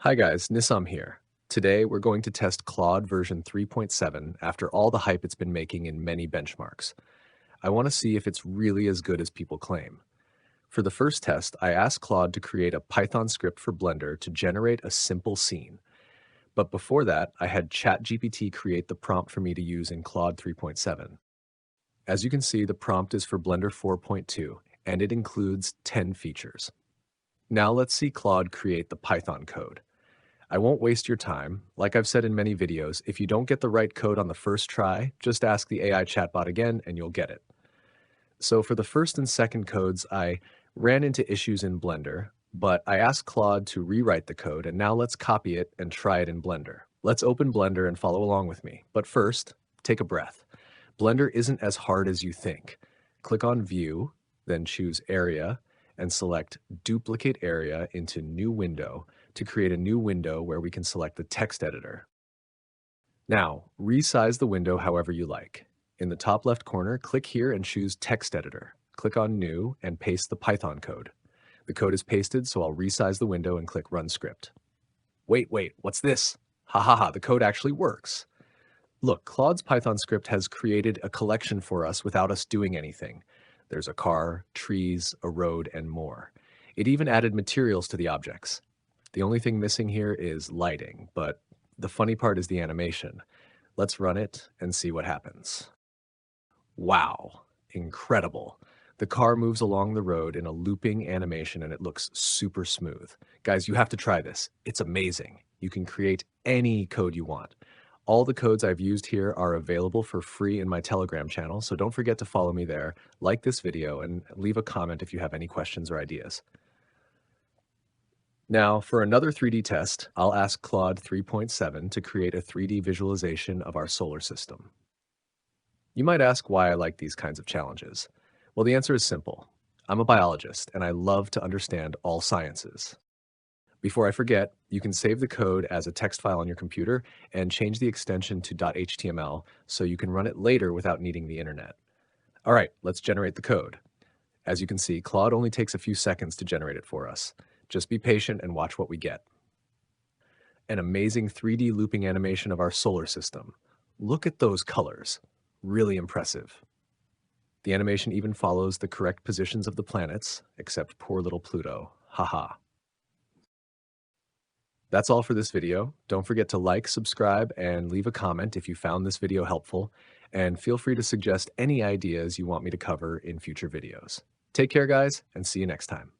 Hi guys, Nissam here. Today we're going to test Claude version 3.7 after all the hype it's been making in many benchmarks. I want to see if it's really as good as people claim. For the first test, I asked Claude to create a Python script for Blender to generate a simple scene. But before that, I had ChatGPT create the prompt for me to use in Claude 3.7. As you can see, the prompt is for Blender 4.2, and it includes 10 features. Now let's see Claude create the Python code. I won't waste your time. Like I've said in many videos, if you don't get the right code on the first try, just ask the AI chatbot again and you'll get it. So for the first and second codes, I ran into issues in Blender, but I asked Claude to rewrite the code, and now let's copy it and try it in Blender. Let's open Blender and follow along with me. But first, take a breath. Blender isn't as hard as you think. Click on View, then choose Area, and select Duplicate Area into New Window to create a new window where we can select the text editor. Now, resize the window however you like. In the top left corner, click here and choose Text Editor. Click on New and paste the Python code. The code is pasted, so I'll resize the window and click Run Script. Wait, what's this? Ha ha ha, the code actually works. Look, Claude's Python script has created a collection for us without us doing anything. There's a car, trees, a road, and more. It even added materials to the objects. The only thing missing here is lighting, but the funny part is the animation. Let's run it and see what happens. Wow, incredible. The car moves along the road in a looping animation and it looks super smooth. Guys, you have to try this. It's amazing. You can create any code you want. All the codes I've used here are available for free in my Telegram channel, so don't forget to follow me there, like this video, and leave a comment if you have any questions or ideas. Now, for another 3D test, I'll ask Claude 3.7 to create a 3D visualization of our solar system. You might ask why I like these kinds of challenges. Well, the answer is simple. I'm a biologist, and I love to understand all sciences. Before I forget, you can save the code as a text file on your computer and change the extension to .html so you can run it later without needing the internet. All right, let's generate the code. As you can see, Claude only takes a few seconds to generate it for us. Just be patient and watch what we get. An amazing 3D looping animation of our solar system. Look at those colors. Really impressive. The animation even follows the correct positions of the planets, except poor little Pluto. Haha. That's all for this video. Don't forget to like, subscribe, and leave a comment if you found this video helpful, and feel free to suggest any ideas you want me to cover in future videos. Take care, guys, and see you next time.